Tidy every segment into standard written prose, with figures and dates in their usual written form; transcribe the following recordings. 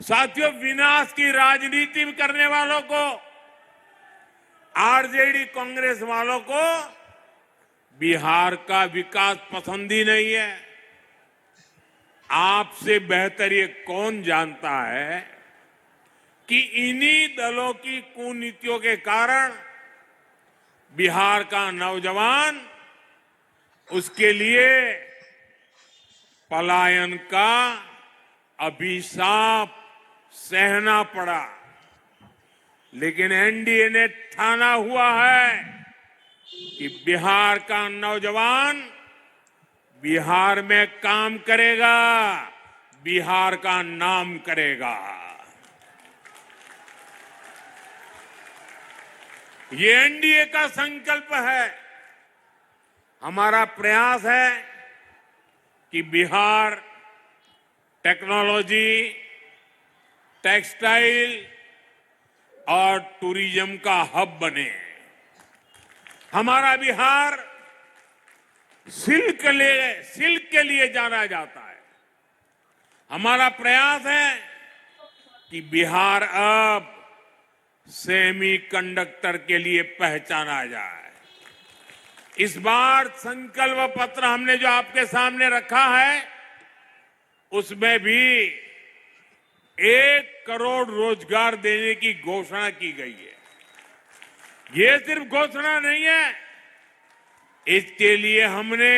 साथियों, विनाश की राजनीति करने वालों को, आरजेडी कांग्रेस वालों को बिहार का विकास पसंद ही नहीं है। आपसे बेहतर ये कौन जानता है कि इन्हीं दलों की कुनीतियों के कारण बिहार का नौजवान उसके लिए पलायन का अभिशाप सहना पड़ा। लेकिन एनडीए ने ठाना हुआ है कि बिहार का नौजवान बिहार में काम करेगा, बिहार का नाम करेगा। ये एनडीए का संकल्प है। हमारा प्रयास है कि बिहार टेक्नोलॉजी, टेक्सटाइल और टूरिज्म का हब बने। हमारा बिहार सिल्क के लिए जाना जाता है। हमारा प्रयास है कि बिहार अब सेमीकंडक्टर के लिए पहचाना जाए। इस बार संकल्प पत्र हमने जो आपके सामने रखा है, उसमें भी 1 करोड़ रोजगार देने की घोषणा की गई है। ये सिर्फ घोषणा नहीं है, इसके लिए हमने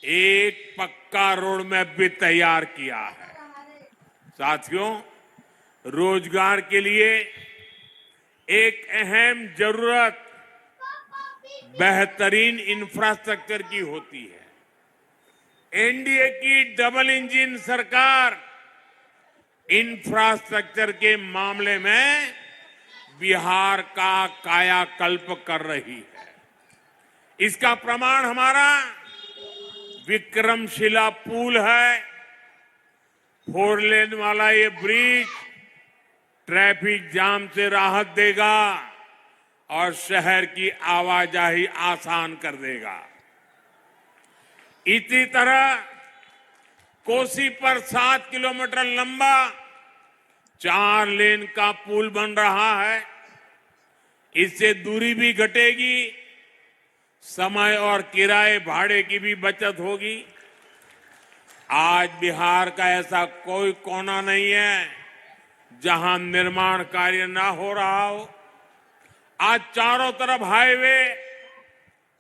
एक पक्का रोड मैप भी तैयार किया है। साथियों, रोजगार के लिए एक अहम जरूरत बेहतरीन इंफ्रास्ट्रक्चर की होती है। एनडीए की डबल इंजन सरकार इंफ्रास्ट्रक्चर के मामले में बिहार का कायाकल्प कर रही है। इसका प्रमाण हमारा विक्रमशिला पुल है। 4 लेन वाला ये ब्रिज ट्रैफिक जाम से राहत देगा और शहर की आवाजाही आसान कर देगा। इसी तरह कोसी पर 7 किलोमीटर लंबा 4 लेन का पुल बन रहा है। इससे दूरी भी घटेगी, समय और किराए भाड़े की भी बचत होगी। आज बिहार का ऐसा कोई कोना नहीं है जहां निर्माण कार्य ना हो रहा हो। आज चारों तरफ highway,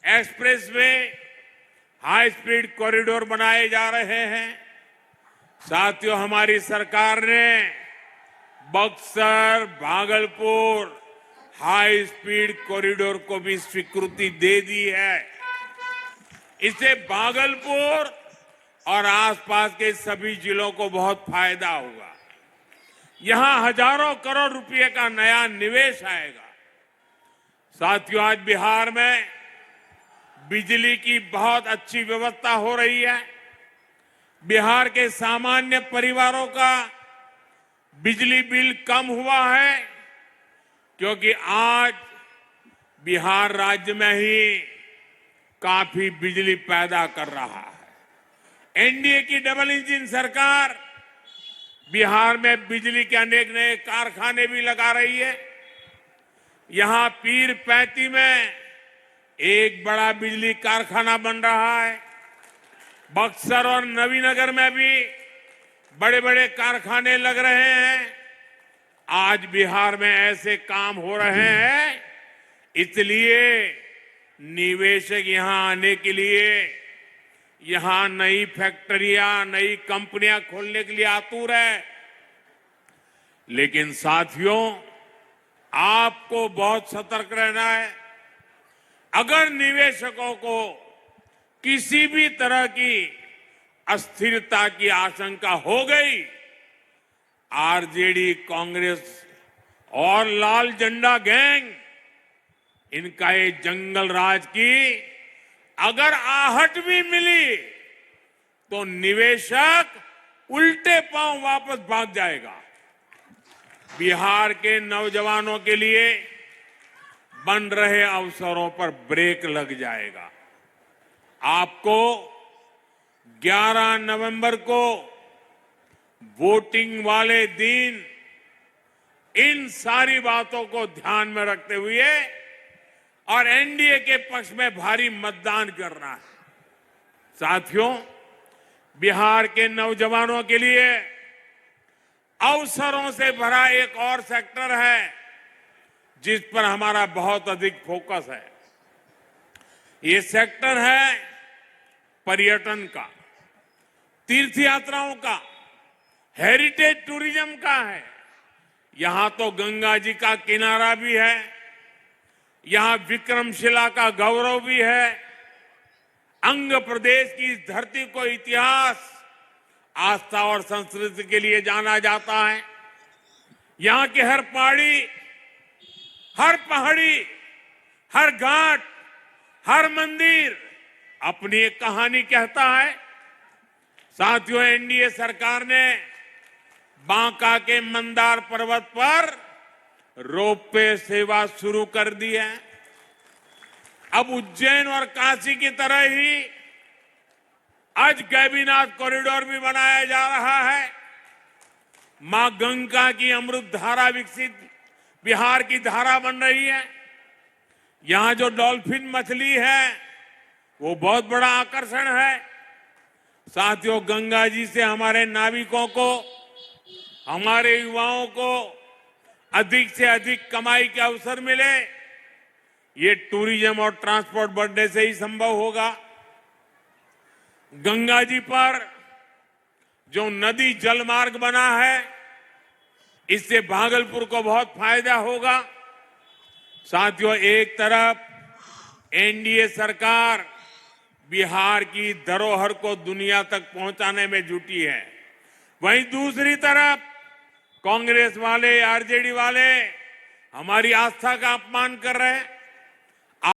expressway, high speed corridor बनाए जा रहे हैं। साथियों, हमारी सरकार ने Buxar, Bhagalpur high speed corridor को भी स्वीकृति दे दी है। इससे भागलपुर और आसपास के सभी जिलों को बहुत फायदा होगा। यहां हजारों करोड़ रुपए का नया निवेश आएगा। साथियों, आज बिहार में बिजली की बहुत अच्छी व्यवस्था हो रही है। बिहार के सामान्य परिवारों का बिजली बिल कम हुआ है, क्योंकि आज बिहार राज्य में ही काफी बिजली पैदा कर रहा है। एनडीए की डबल इंजन सरकार बिहार में बिजली के अनेक नए कारखाने भी लगा रही है। यहां पीरपैंती में एक बड़ा बिजली कारखाना बन रहा है। बक्सर और नवीनगर में भी बड़े बड़े कारखाने लग रहे हैं। आज बिहार में ऐसे काम हो रहे हैं, इसलिए निवेशक यहां आने के लिए, यहां नई फैक्ट्रियां, नई कंपनियां खोलने के लिए आतुर है। लेकिन साथियों, आपको बहुत सतर्क रहना है। अगर निवेशकों को किसी भी तरह की अस्थिरता की आशंका हो गई, आरजेडी, कांग्रेस और लाल झंडा गैंग, इनका ये जंगल राज की अगर आहट भी मिली तो निवेशक उल्टे पांव वापस भाग जाएगा। बिहार के नौजवानों के लिए बन रहे अवसरों पर ब्रेक लग जाएगा। आपको 11 नवंबर को वोटिंग वाले दिन इन सारी बातों को ध्यान में रखते हुए और एनडीए के पक्ष में भारी मतदान करना है। साथियों, बिहार के नौजवानों के लिए अवसरों से भरा एक और सेक्टर है जिस पर हमारा बहुत अधिक फोकस है। ये सेक्टर है पर्यटन का, तीर्थ यात्राओं का, हेरिटेज टूरिज्म का है। यहां तो गंगा जी का किनारा भी है, यहां विक्रमशिला का गौरव भी है। अंग प्रदेश की इस धरती को इतिहास, आस्था और संस्कृति के लिए जाना जाता है। यहां की हर पहाड़ी, हर घाट, हर मंदिर अपनी एक कहानी कहता है। साथियों, एनडीए सरकार ने बांका के मंदार पर्वत पर रोपवे सेवा शुरू कर दी है। अब उज्जैन और काशी की तरह ही आज गैबीनाथ कॉरिडोर भी बनाया जा रहा है। मां गंगा की अमृत धारा विकसित बिहार की धारा बन रही है। यहां जो डॉल्फिन मछली है वो बहुत बड़ा आकर्षण है। साथियों, गंगा जी से हमारे नाविकों को, हमारे युवाओं को अधिक से अधिक कमाई के अवसर मिले, ये टूरिज्म और ट्रांसपोर्ट बढ़ने से ही संभव होगा। गंगा जी पर जो नदी जलमार्ग बना है, इससे भागलपुर को बहुत फायदा होगा। साथियों, एक तरफ एनडीए सरकार बिहार की धरोहर को दुनिया तक पहुंचाने में जुटी है, वहीं दूसरी तरफ कांग्रेस वाले, आरजेडी वाले हमारी आस्था का अपमान कर रहे हैं।